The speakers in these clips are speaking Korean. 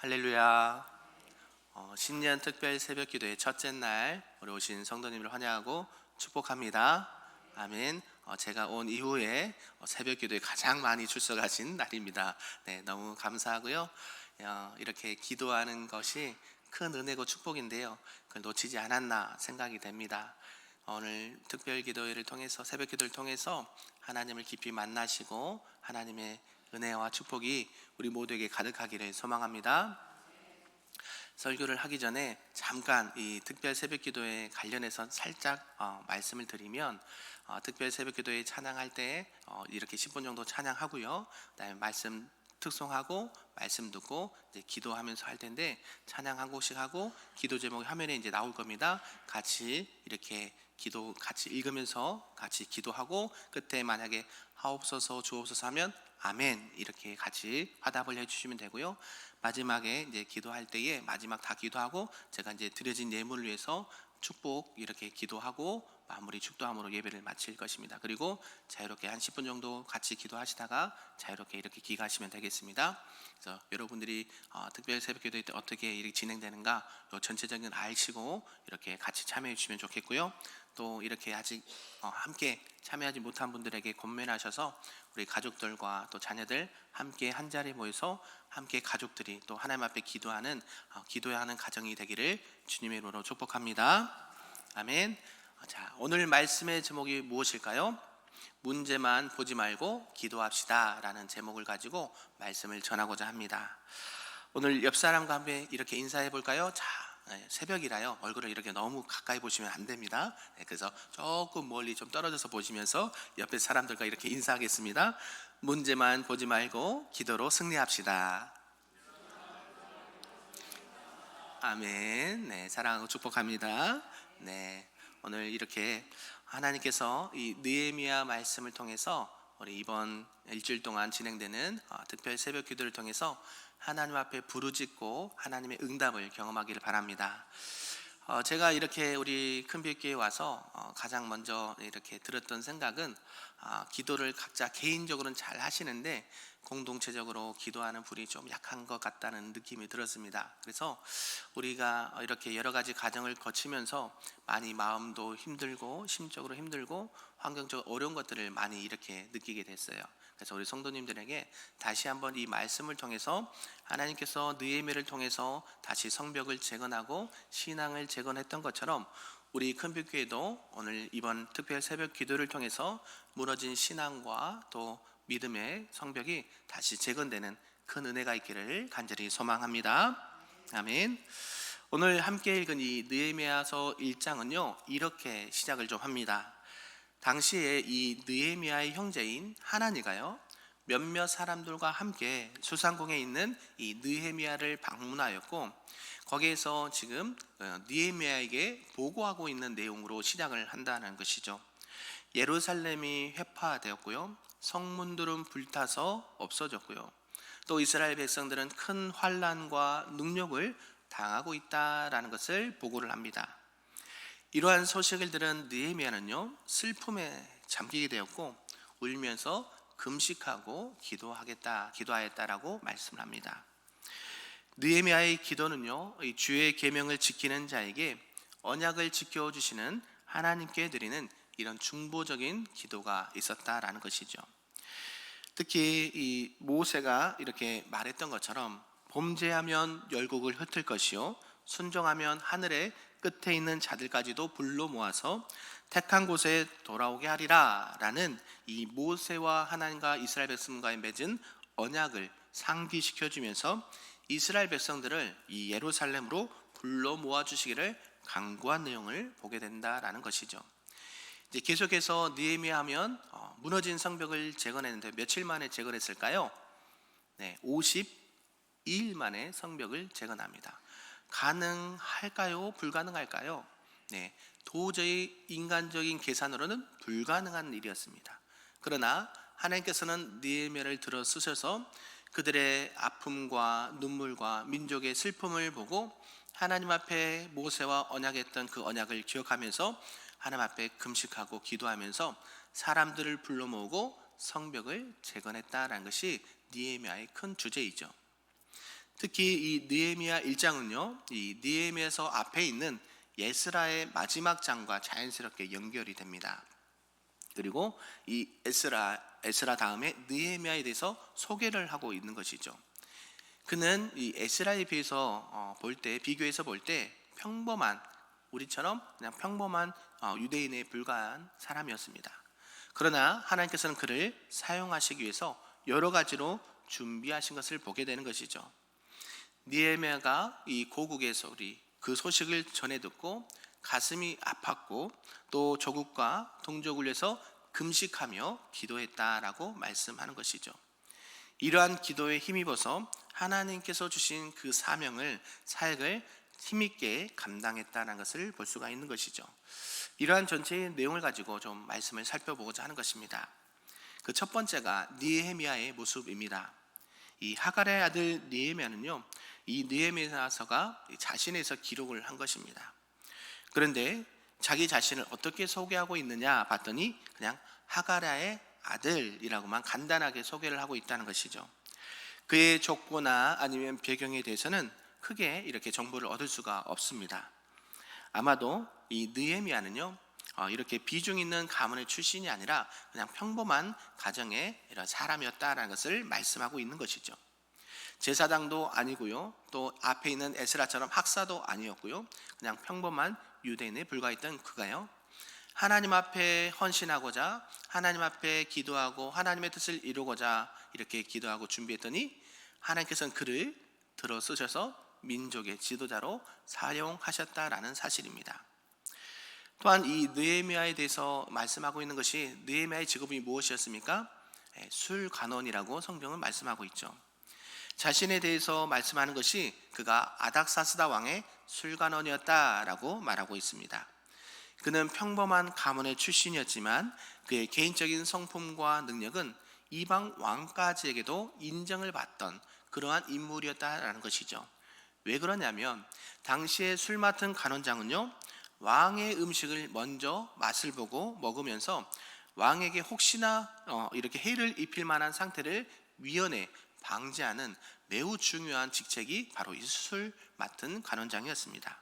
할렐루야. 신년 특별 새벽 기도의 첫째 날 우리 오신 성도님을 환영하고 축복합니다. 아멘. 제가 온 이후에 새벽 기도에 가장 많이 출석하신 날입니다. 네, 너무 감사하고요. 이렇게 기도하는 것이 큰 은혜고 축복인데요, 그걸 놓치지 않았나 생각이 됩니다. 오늘 특별 기도회를 통해서, 새벽 기도를 통해서 하나님을 깊이 만나시고 하나님의 은혜와 축복이 우리 모두에게 가득하기를 소망합니다. 설교를 하기 전에 잠깐 이 특별 새벽 기도에 관련해서 살짝 말씀을 드리면, 특별 새벽 기도에 찬양할 때 이렇게 10분 정도 찬양하고요, 그다음에 말씀 특송하고 말씀 듣고 이제 기도하면서 할 텐데, 찬양 한 곡씩 하고 기도 제목이 화면에 이제 나올 겁니다. 같이 이렇게 기도 같이 읽으면서 같이 기도하고, 끝에 만약에 하옵소서 주옵소서 하면 아멘 이렇게 같이 화답을 해주시면 되고요. 마지막에 이제 기도할 때에 마지막 다 기도하고 제가 이제 드려진 예물을 위해서 축복 이렇게 기도하고 마무리 축도함으로 예배를 마칠 것입니다. 그리고 자유롭게 한 10분 정도 같이 기도하시다가 자유롭게 이렇게 귀가하시면 되겠습니다. 그래서 여러분들이 특별 새벽 기도 때 어떻게 이렇게 진행되는가 요 전체적인 아시고 이렇게 같이 참여해 주시면 좋겠고요. 또 이렇게 아직 함께 참여하지 못한 분들에게 권면하셔서 우리 가족들과 또 자녀들 함께 한 자리에 모여서 함께 가족들이 또 하나님 앞에 기도하는 기도해야 하는 가정이 되기를 주님의 이름으로 축복합니다. 아멘. 자, 오늘 말씀의 제목이 무엇일까요? 문제만 보지 말고 기도합시다 라는 제목을 가지고 말씀을 전하고자 합니다. 오늘 옆 사람과 함께 이렇게 인사해 볼까요? 자, 새벽이라요 얼굴을 이렇게 너무 가까이 보시면 안 됩니다. 그래서 조금 멀리 좀 떨어져서 보시면서 옆에 사람들과 이렇게 인사하겠습니다. 문제만 보지 말고 기도로 승리합시다. 아멘. 네, 사랑하고 축복합니다. 네, 오늘 이렇게 하나님께서 이 느헤미야 말씀을 통해서 우리 이번 일주일 동안 진행되는 특별 새벽 기도를 통해서 하나님 앞에 부르짖고 하나님의 응답을 경험하기를 바랍니다. 제가 이렇게 우리 큰빛교회에 와서 가장 먼저 이렇게 들었던 생각은, 기도를 각자 개인적으로는 잘 하시는데 공동체적으로 기도하는 분이 좀 약한 것 같다는 느낌이 들었습니다. 그래서 우리가 이렇게 여러 가지 과정을 거치면서 많이 마음도 힘들고 심적으로 힘들고 환경적으로 어려운 것들을 많이 이렇게 느끼게 됐어요. 그래서 우리 성도님들에게 다시 한번 이 말씀을 통해서 하나님께서 느헤미야를 통해서 다시 성벽을 재건하고 신앙을 재건했던 것처럼 우리 큰빛교회도 오늘 이번 특별 새벽 기도를 통해서 무너진 신앙과 또 믿음의 성벽이 다시 재건되는 큰 은혜가 있기를 간절히 소망합니다. 아멘. 오늘 함께 읽은 이 느헤미야서 1장은요 이렇게 시작을 좀 합니다. 당시에 이 느헤미야의 형제인 하나니가요 몇몇 사람들과 함께 수상궁에 있는 이 느헤미야를 방문하였고, 거기에서 지금 느헤미야에게 보고하고 있는 내용으로 시작을 한다는 것이죠. 예루살렘이 회파되었고요, 성문들은 불타서 없어졌고요, 또 이스라엘 백성들은 큰 환난과 능력을 당하고 있다라는 것을 보고를 합니다. 이러한 소식을 들은 느헤미야는요 슬픔에 잠기게 되었고 울면서 금식하고 기도하였다라고 말씀을 합니다. 느헤미야의 기도는요 주의 계명을 지키는 자에게 언약을 지켜주시는 하나님께 드리는 이런 중보적인 기도가 있었다라는 것이죠. 특히 이 모세가 이렇게 말했던 것처럼 범죄하면 열국을 흩을 것이요 순종하면 하늘의 끝에 있는 자들까지도 불러 모아서 택한 곳에 돌아오게 하리라 라는 이 모세와 하나님과 이스라엘 백성과의 맺은 언약을 상기시켜 주면서 이스라엘 백성들을 이 예루살렘으로 불러 모아 주시기를 간구한 내용을 보게 된다라는 것이죠. 이제 계속해서 느헤미야 하면 무너진 성벽을 재건했는데 며칠 만에 재건했을까요? 네, 52일 만에 성벽을 재건합니다. 가능할까요? 불가능할까요? 네, 도저히 인간적인 계산으로는 불가능한 일이었습니다. 그러나 하나님께서는 느헤미야를 들어 쓰셔서 그들의 아픔과 눈물과 민족의 슬픔을 보고 하나님 앞에 모세와 언약했던 그 언약을 기억하면서 하나님 앞에 금식하고 기도하면서 사람들을 불러 모으고 성벽을 재건했다라는 것이 느헤미야의 큰 주제이죠. 특히 이 느헤미야 1장은요, 이 느헤미야서 앞에 있는 에스라의 마지막 장과 자연스럽게 연결이 됩니다. 그리고 이 에스라 다음에 느헤미야에 대해서 소개를 하고 있는 것이죠. 그는 이 에스라에 비해서 비교해서 볼 때 평범한, 우리처럼 그냥 평범한 유대인에 불과한 사람이었습니다. 그러나 하나님께서는 그를 사용하시기 위해서 여러 가지로 준비하신 것을 보게 되는 것이죠. 느헤미야가 이 고국의 소리, 그 소식을 전해 듣고 가슴이 아팠고 또 조국과 동족을 위해서 금식하며 기도했다라고 말씀하는 것이죠. 이러한 기도에 힘입어서 하나님께서 주신 그 사역을 힘있게 감당했다는 것을 볼 수가 있는 것이죠. 이러한 전체의 내용을 가지고 좀 말씀을 살펴보고자 하는 것입니다. 그 첫 번째가 느헤미야의 모습입니다. 이 하갈의 아들 느헤미야는요, 이 느헤미야서가 자신에서 기록을 한 것입니다. 그런데 자기 자신을 어떻게 소개하고 있느냐 봤더니 그냥 하갈의 아들이라고만 간단하게 소개를 하고 있다는 것이죠. 그의 족보나 아니면 배경에 대해서는 크게 이렇게 정보를 얻을 수가 없습니다. 아마도 이 느헤미야는요, 이렇게 비중 있는 가문의 출신이 아니라 그냥 평범한 가정의 이런 사람이었다라는 것을 말씀하고 있는 것이죠. 제사장도 아니고요, 또 앞에 있는 에스라처럼 학사도 아니었고요, 그냥 평범한 유대인에 불과했던 그가요, 하나님 앞에 헌신하고자, 하나님 앞에 기도하고 하나님의 뜻을 이루고자 이렇게 기도하고 준비했더니 하나님께서는 그를 들어 쓰셔서 민족의 지도자로 사용하셨다라는 사실입니다. 또한 이 느헤미야에 대해서 말씀하고 있는 것이, 느헤미야의 직업이 무엇이었습니까? 술관원이라고 성경은 말씀하고 있죠. 자신에 대해서 말씀하는 것이 그가 아닥사스다 왕의 술관원이었다라고 말하고 있습니다. 그는 평범한 가문의 출신이었지만 그의 개인적인 성품과 능력은 이방 왕까지에게도 인정을 받던 그러한 인물이었다라는 것이죠. 왜 그러냐면 당시에 술 맡은 간원장은요, 왕의 음식을 먼저 맛을 보고 먹으면서 왕에게 혹시나 이렇게 해를 입힐 만한 상태를 미연에 방지하는 매우 중요한 직책이 바로 이 술 맡은 간원장이었습니다.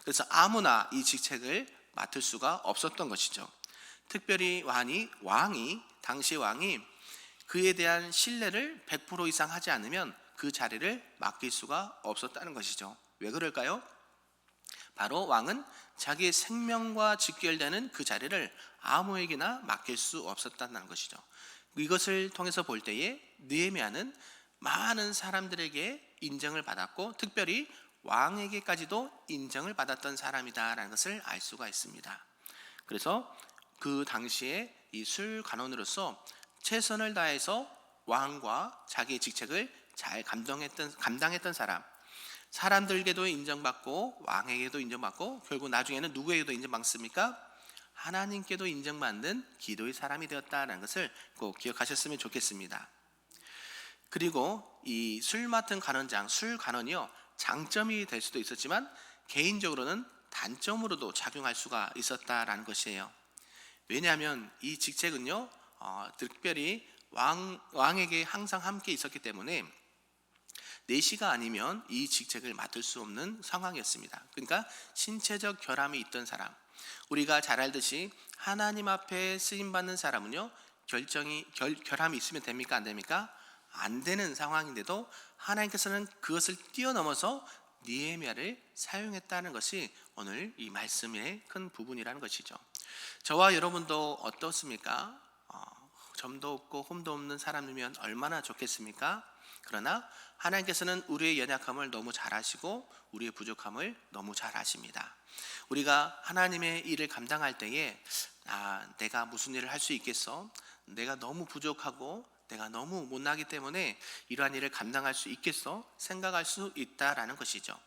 그래서 아무나 이 직책을 맡을 수가 없었던 것이죠. 특별히 당시 왕이 그에 대한 신뢰를 100% 이상 하지 않으면 그 자리를 맡길 수가 없었다는 것이죠. 왜 그럴까요? 바로 왕은 자기의 생명과 직결되는 그 자리를 아무에게나 맡길 수 없었다는 것이죠. 이것을 통해서 볼 때에 느헤미야는 많은 사람들에게 인정을 받았고 특별히 왕에게까지도 인정을 받았던 사람이다라는 것을 알 수가 있습니다. 그래서 그 당시에 이 술관원으로서 최선을 다해서 왕과 자기의 직책을 잘 감당했던 사람들에게도 인정받고 왕에게도 인정받고 결국 나중에는 누구에게도 인정받습니까? 하나님께도 인정받는 기도의 사람이 되었다는 것을 꼭 기억하셨으면 좋겠습니다. 그리고 이 술 맡은 간원장, 술간원이요, 장점이 될 수도 있었지만 개인적으로는 단점으로도 작용할 수가 있었다라는 것이에요. 왜냐하면 이 직책은요, 특별히 왕에게 항상 함께 있었기 때문에 내시가 아니면 이 직책을 맡을 수 없는 상황이었습니다. 그러니까 신체적 결함이 있던 사람, 우리가 잘 알듯이 하나님 앞에 쓰임받는 사람은요, 결함이 있으면 됩니까? 안 됩니까? 안 되는 상황인데도 하나님께서는 그것을 뛰어넘어서 느헤미야를 사용했다는 것이 오늘 이 말씀의 큰 부분이라는 것이죠. 저와 여러분도 어떻습니까? 점도 없고 흠도 없는 사람이면 얼마나 좋겠습니까? 그러나 하나님께서는 우리의 연약함을 너무 잘 아시고 우리의 부족함을 너무 잘 아십니다. 우리가 하나님의 일을 감당할 때에 내가 무슨 일을 할 수 있겠어? 내가 너무 부족하고 내가 너무 못나기 때문에 이러한 일을 감당할 수 있겠어? 생각할 수 있다라는 것이죠.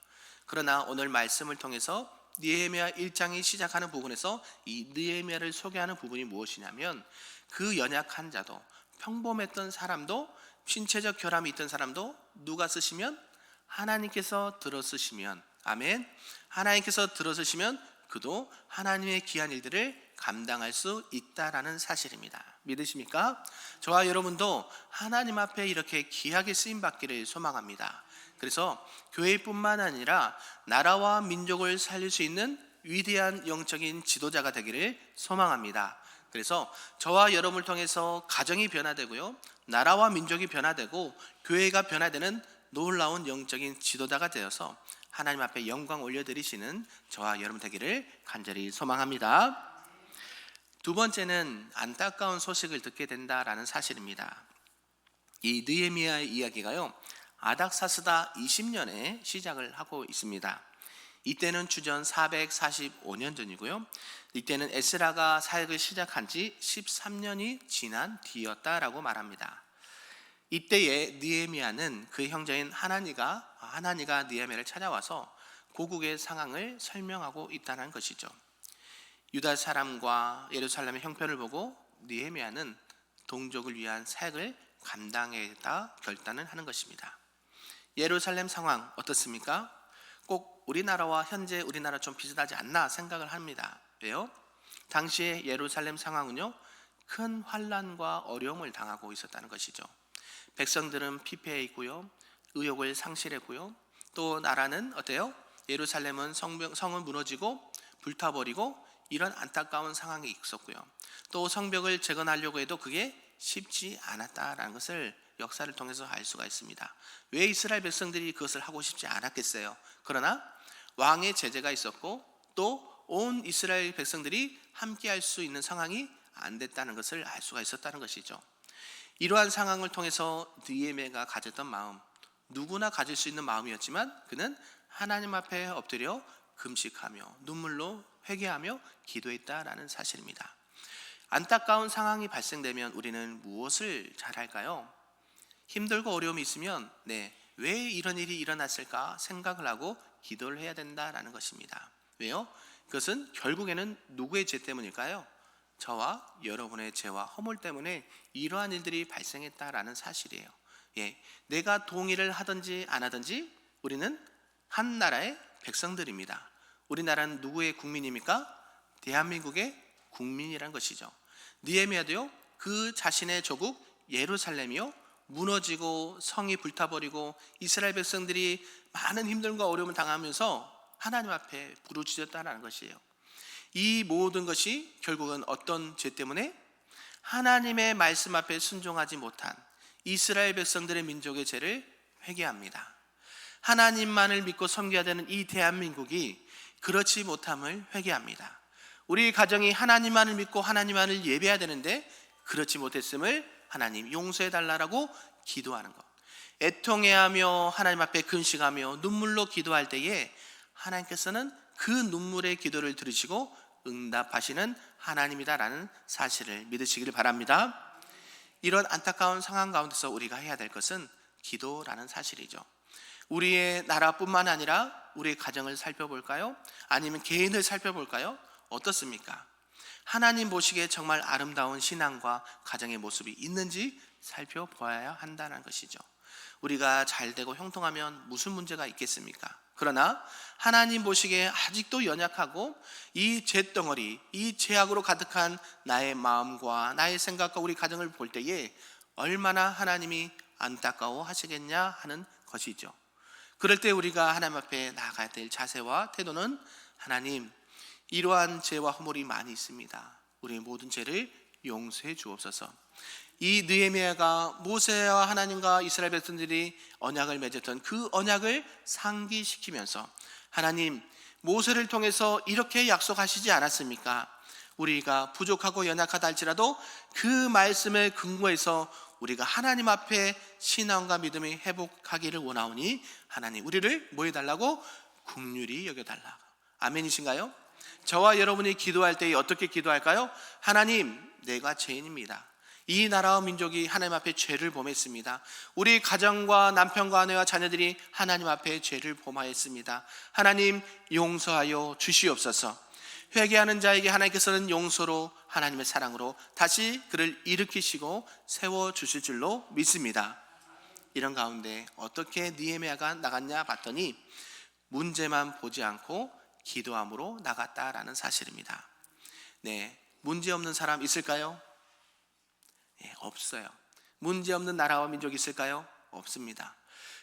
그러나 오늘 말씀을 통해서 느헤미야 1장이 시작하는 부분에서 이 느헤미야를 소개하는 부분이 무엇이냐면 그 연약한 자도, 평범했던 사람도, 신체적 결함이 있던 사람도 누가 쓰시면? 하나님께서 들어 쓰시면, 아멘, 하나님께서 들어 쓰시면 그도 하나님의 귀한 일들을 감당할 수 있다라는 사실입니다. 믿으십니까? 저와 여러분도 하나님 앞에 이렇게 귀하게 쓰임받기를 소망합니다. 그래서 교회뿐만 아니라 나라와 민족을 살릴 수 있는 위대한 영적인 지도자가 되기를 소망합니다. 그래서 저와 여러분을 통해서 가정이 변화되고요, 나라와 민족이 변화되고 교회가 변화되는 놀라운 영적인 지도자가 되어서 하나님 앞에 영광 올려드리시는 저와 여러분 되기를 간절히 소망합니다. 두 번째는 안타까운 소식을 듣게 된다라는 사실입니다. 이 느헤미야의 이야기가요, 아닥사스다 20년에 시작을 하고 있습니다. 이때는 주전 445년 전이고요, 이때는 에스라가 사역을 시작한 지 13년이 지난 뒤였다라고 말합니다. 이때에 느헤미야는 그 형제인 하나니가 느헤미야를 찾아와서 고국의 상황을 설명하고 있다는 것이죠. 유다 사람과 예루살렘의 형편을 보고 느헤미야는 동족을 위한 사역을 감당하겠다 결단을 하는 것입니다. 예루살렘 상황 어떻습니까? 꼭 우리나라와 현재 우리나라 좀 비슷하지 않나 생각을 합니다. 왜요? 당시에 예루살렘 상황은요, 큰 환난과 어려움을 당하고 있었다는 것이죠. 백성들은 피폐해 있고요, 의욕을 상실했고요, 또 나라는 어때요? 예루살렘은 성은 무너지고 불타버리고 이런 안타까운 상황이 있었고요, 또 성벽을 재건하려고 해도 그게 쉽지 않았다라는 것을 역사를 통해서 알 수가 있습니다. 왜 이스라엘 백성들이 그것을 하고 싶지 않았겠어요? 그러나 왕의 제재가 있었고 또 온 이스라엘 백성들이 함께 할 수 있는 상황이 안 됐다는 것을 알 수가 있었다는 것이죠. 이러한 상황을 통해서 느헤미야가 가졌던 마음, 누구나 가질 수 있는 마음이었지만 그는 하나님 앞에 엎드려 금식하며 눈물로 회개하며 기도했다라는 사실입니다. 안타까운 상황이 발생되면 우리는 무엇을 잘할까요? 힘들고 어려움이 있으면 왜 이런 일이 일어났을까 생각을 하고 기도를 해야 된다라는 것입니다. 왜요? 그것은 결국에는 누구의 죄 때문일까요? 저와 여러분의 죄와 허물 때문에 이러한 일들이 발생했다라는 사실이에요. 내가 동의를 하든지 안 하든지 우리는 한 나라의 백성들입니다. 우리나라는 누구의 국민입니까? 대한민국의 국민이란 것이죠. 느헤미야도요, 그 자신의 조국 예루살렘이요 무너지고 성이 불타버리고 이스라엘 백성들이 많은 힘듦과 어려움을 당하면서 하나님 앞에 부르짖었다는 것이에요. 이 모든 것이 결국은 어떤 죄 때문에? 하나님의 말씀 앞에 순종하지 못한 이스라엘 백성들의 민족의 죄를 회개합니다. 하나님만을 믿고 섬겨야 되는 이 대한민국이 그렇지 못함을 회개합니다. 우리 가정이 하나님만을 믿고 하나님만을 예배해야 되는데 그렇지 못했음을 하나님 용서해 달라고 기도하는 것, 애통해하며 하나님 앞에 금식하며 눈물로 기도할 때에 하나님께서는 그 눈물의 기도를 들으시고 응답하시는 하나님이다라는 사실을 믿으시기를 바랍니다. 이런 안타까운 상황 가운데서 우리가 해야 될 것은 기도라는 사실이죠. 우리의 나라뿐만 아니라 우리의 가정을 살펴볼까요? 아니면 개인을 살펴볼까요? 어떻습니까? 하나님 보시기에 정말 아름다운 신앙과 가정의 모습이 있는지 살펴보아야 한다는 것이죠. 우리가 잘 되고 형통하면 무슨 문제가 있겠습니까? 그러나 하나님 보시기에 아직도 연약하고 이 죄덩어리, 이 죄악으로 가득한 나의 마음과 나의 생각과 우리 가정을 볼 때에 얼마나 하나님이 안타까워 하시겠냐 하는 것이죠. 그럴 때 우리가 하나님 앞에 나아가야 될 자세와 태도는, 하나님, 이러한 죄와 허물이 많이 있습니다. 우리의 모든 죄를 용서해 주옵소서. 이 느헤미야가 모세와 하나님과 이스라엘 백성들이 언약을 맺었던 그 언약을 상기시키면서, 하나님, 모세를 통해서 이렇게 약속하시지 않았습니까? 우리가 부족하고 연약하다 할지라도 그 말씀에 근거해서 우리가 하나님 앞에 신앙과 믿음이 회복하기를 원하오니 하나님 우리를 뭐 해달라고? 긍휼히 여겨달라고. 아멘이신가요? 저와 여러분이 기도할 때 어떻게 기도할까요? 하나님, 내가 죄인입니다. 이 나라와 민족이 하나님 앞에 죄를 범했습니다. 우리 가정과 남편과 아내와 자녀들이 하나님 앞에 죄를 범하였습니다. 하나님, 용서하여 주시옵소서. 회개하는 자에게 하나님께서는 용서로, 하나님의 사랑으로 다시 그를 일으키시고 세워주실 줄로 믿습니다. 이런 가운데 어떻게 느헤미야가 나갔냐 봤더니 문제만 보지 않고 기도함으로 나갔다라는 사실입니다. 문제 없는 사람 있을까요? 없어요. 문제 없는 나라와 민족이 있을까요? 없습니다.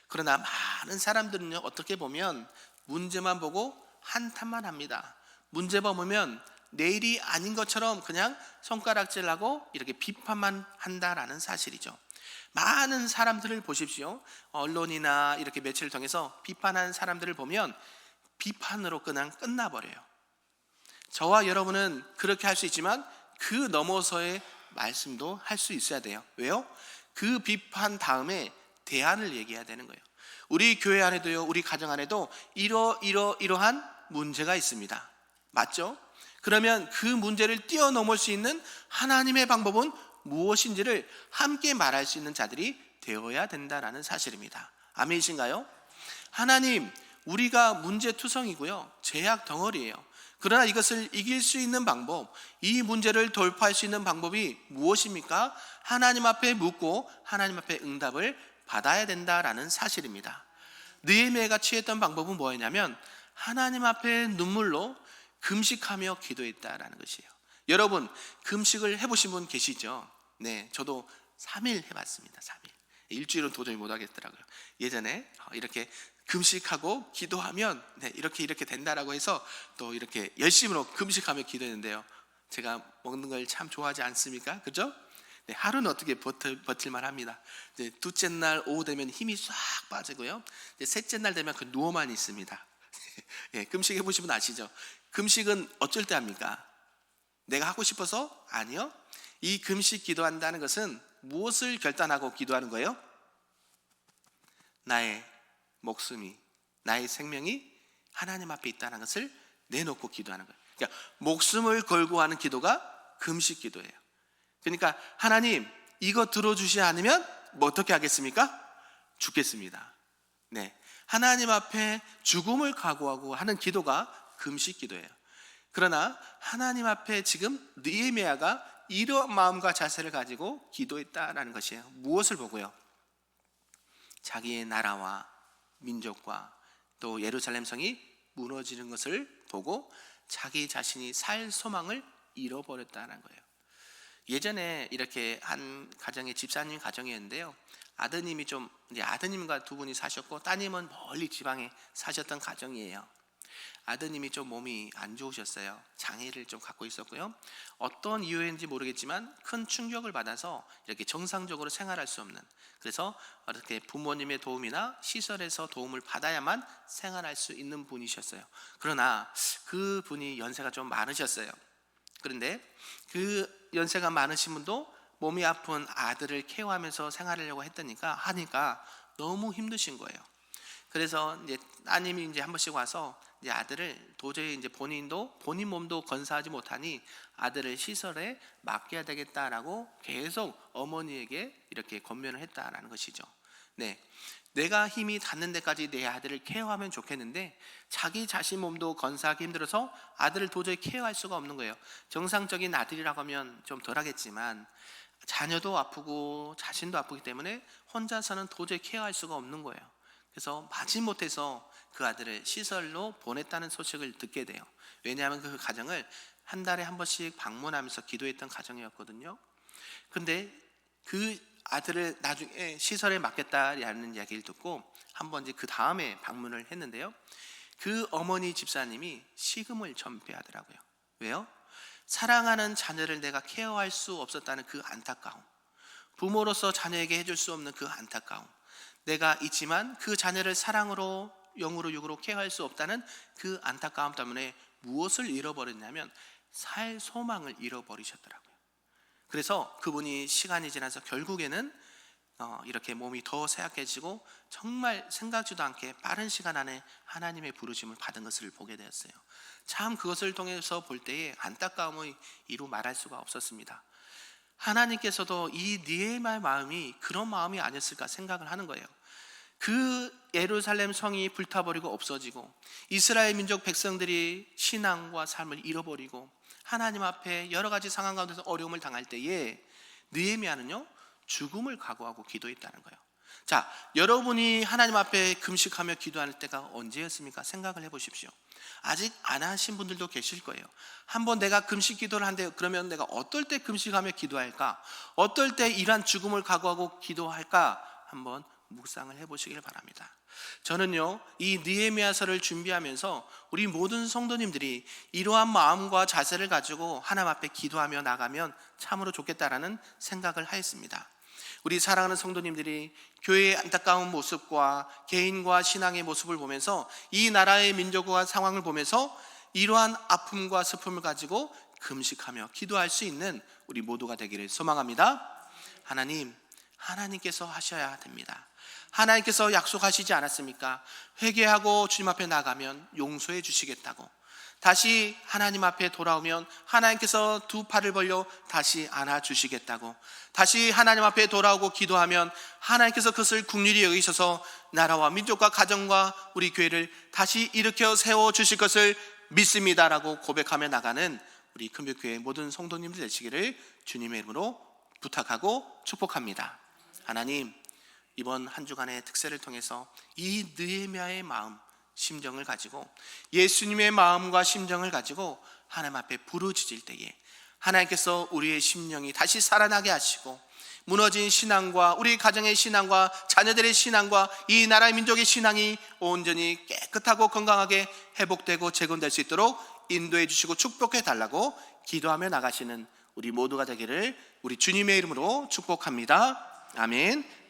그러나 많은 사람들은요, 어떻게 보면 문제만 보고 한탄만 합니다. 문제 보면 내일이 아닌 것처럼 그냥 손가락질하고 이렇게 비판만 한다라는 사실이죠. 많은 사람들을 보십시오. 언론이나 이렇게 매체를 통해서 비판하는 사람들을 보면 비판으로 그냥 끝나버려요. 저와 여러분은 그렇게 할 수 있지만 그 넘어서의 말씀도 할 수 있어야 돼요. 왜요? 그 비판 다음에 대안을 얘기해야 되는 거예요. 우리 교회 안에도요, 우리 가정 안에도 이러한 문제가 있습니다. 맞죠? 그러면 그 문제를 뛰어넘을 수 있는 하나님의 방법은 무엇인지를 함께 말할 수 있는 자들이 되어야 된다라는 사실입니다. 아멘이신가요? 하나님, 우리가 문제투성이고요, 죄악 덩어리예요. 그러나 이것을 이길 수 있는 방법, 이 문제를 돌파할 수 있는 방법이 무엇입니까? 하나님 앞에 묻고 하나님 앞에 응답을 받아야 된다라는 사실입니다. 느헤미야가 취했던 방법은 뭐였냐면 하나님 앞에 눈물로 금식하며 기도했다라는 것이에요. 여러분, 금식을 해보신 분 계시죠? 네, 저도 3일 해봤습니다. 3일. 일주일은 도저히 못하겠더라고요. 예전에 이렇게 금식하고 기도하면 이렇게 된다라고 해서 또 이렇게 열심으로 금식하며 기도했는데요, 제가 먹는 걸 참 좋아하지 않습니까? 그죠? 네, 하루는 어떻게 버틸만 합니다. 이제 둘째 날 오후 되면 힘이 싹 빠지고요, 이제 셋째 날 되면 그 누워만 있습니다. 예, 금식 해보시면 아시죠? 금식은 어쩔 때 합니까? 내가 하고 싶어서? 아니요. 이 금식 기도한다는 것은 무엇을 결단하고 기도하는 거예요? 나의 목숨이, 나의 생명이 하나님 앞에 있다는 것을 내놓고 기도하는 거예요. 그러니까 목숨을 걸고 하는 기도가 금식 기도예요. 그러니까 하나님, 이거 들어주지 않으면 뭐 어떻게 하겠습니까? 죽겠습니다. 네, 하나님 앞에 죽음을 각오하고 하는 기도가 금식 기도예요. 그러나 하나님 앞에 지금 느헤미야가 이러한 마음과 자세를 가지고 기도했다라는 것이에요. 무엇을 보고요? 자기의 나라와 민족과 또 예루살렘 성이 무너지는 것을 보고 자기 자신이 살 소망을 잃어버렸다는 거예요. 예전에 이렇게 한 가정의 집사님 가정이었는데요, 아드님이 아드님과 두 분이 사셨고 따님은 멀리 지방에 사셨던 가정이에요. 아드님이 좀 몸이 안 좋으셨어요. 장애를 좀 갖고 있었고요, 어떤 이유인지 모르겠지만 큰 충격을 받아서 이렇게 정상적으로 생활할 수 없는, 그래서 이렇게 부모님의 도움이나 시설에서 도움을 받아야만 생활할 수 있는 분이셨어요. 그러나 그 분이 연세가 좀 많으셨어요. 그런데 그 연세가 많으신 분도 몸이 아픈 아들을 케어하면서 생활하려고 하니까 너무 힘드신 거예요. 그래서 이제 따님이 이제 한 번씩 와서 이제 아들을 도저히 이제 본인 몸도 건사하지 못하니 아들을 시설에 맡겨야 되겠다라고 계속 어머니에게 이렇게 권면을 했다라는 것이죠. 네, 내가 힘이 닿는 데까지 내 아들을 케어하면 좋겠는데 자기 자신 몸도 건사하기 힘들어서 아들을 도저히 케어할 수가 없는 거예요. 정상적인 아들이라고 하면 좀 덜하겠지만 자녀도 아프고 자신도 아프기 때문에 혼자서는 도저히 케어할 수가 없는 거예요. 그래서 마지못해서 그 아들을 시설로 보냈다는 소식을 듣게 돼요. 왜냐하면 그 가정을 한 달에 한 번씩 방문하면서 기도했던 가정이었거든요. 근데 그 아들을 나중에 시설에 맡겼다라는 이야기를 듣고 한 번 이제 그 다음에 방문을 했는데요, 그 어머니 집사님이 식음을 전폐하더라고요. 왜요? 사랑하는 자녀를 내가 케어할 수 없었다는 그 안타까움, 부모로서 자녀에게 해줄 수 없는 그 안타까움, 내가 있지만 그 자녀를 사랑으로 영으로 육으로 케어할 수 없다는 그 안타까움 때문에 무엇을 잃어버렸냐면 살 소망을 잃어버리셨더라고요. 그래서 그분이 시간이 지나서 결국에는 이렇게 몸이 더 쇠약해지고 정말 생각지도 않게 빠른 시간 안에 하나님의 부르심을 받은 것을 보게 되었어요. 참 그것을 통해서 볼 때에 안타까움을 이루 말할 수가 없었습니다. 하나님께서도 이 느헤미야의 마음이 그런 마음이 아니었을까 생각을 하는 거예요. 그 예루살렘 성이 불타버리고 없어지고 이스라엘 민족 백성들이 신앙과 삶을 잃어버리고 하나님 앞에 여러 가지 상황 가운데서 어려움을 당할 때에 느헤미야는요, 죽음을 각오하고 기도했다는 거예요. 자, 여러분이 하나님 앞에 금식하며 기도할 때가 언제였습니까? 생각을 해보십시오. 아직 안 하신 분들도 계실 거예요. 한번 내가 금식 기도를 한대요. 그러면 내가 어떨 때 금식하며 기도할까? 어떨 때 이러한 죽음을 각오하고 기도할까? 한번 묵상을 해보시길 바랍니다. 저는요, 이 느헤미야서를 준비하면서 우리 모든 성도님들이 이러한 마음과 자세를 가지고 하나님 앞에 기도하며 나가면 참으로 좋겠다라는 생각을 하였습니다. 우리 사랑하는 성도님들이 교회의 안타까운 모습과 개인과 신앙의 모습을 보면서 이 나라의 민족과 상황을 보면서 이러한 아픔과 슬픔을 가지고 금식하며 기도할 수 있는 우리 모두가 되기를 소망합니다. 하나님께서 하셔야 됩니다. 하나님께서 약속하시지 않았습니까? 회개하고 주님 앞에 나가면 용서해 주시겠다고. 다시 하나님 앞에 돌아오면 하나님께서 두 팔을 벌려 다시 안아주시겠다고. 다시 하나님 앞에 돌아오고 기도하면 하나님께서 그것을 긍휼히 여기셔서 나라와 민족과 가정과 우리 교회를 다시 일으켜 세워주실 것을 믿습니다라고 고백하며 나가는 우리 큰별교회 모든 성도님들 되시기를 주님의 이름으로 부탁하고 축복합니다. 하나님, 이번 한 주간의 특세를 통해서 이 느헤미야의 마음, 심정을 가지고 예수님의 마음과 심정을 가지고 하나님 앞에 부르짖을 때에 하나님께서 우리의 심령이 다시 살아나게 하시고 무너진 신앙과 우리 가정의 신앙과 자녀들의 신앙과 이 나라의 민족의 신앙이 온전히 깨끗하고 건강하게 회복되고 재건될 수 있도록 인도해 주시고 축복해 달라고 기도하며 나가시는 우리 모두가 되기를 우리 주님의 이름으로 축복합니다. 아멘.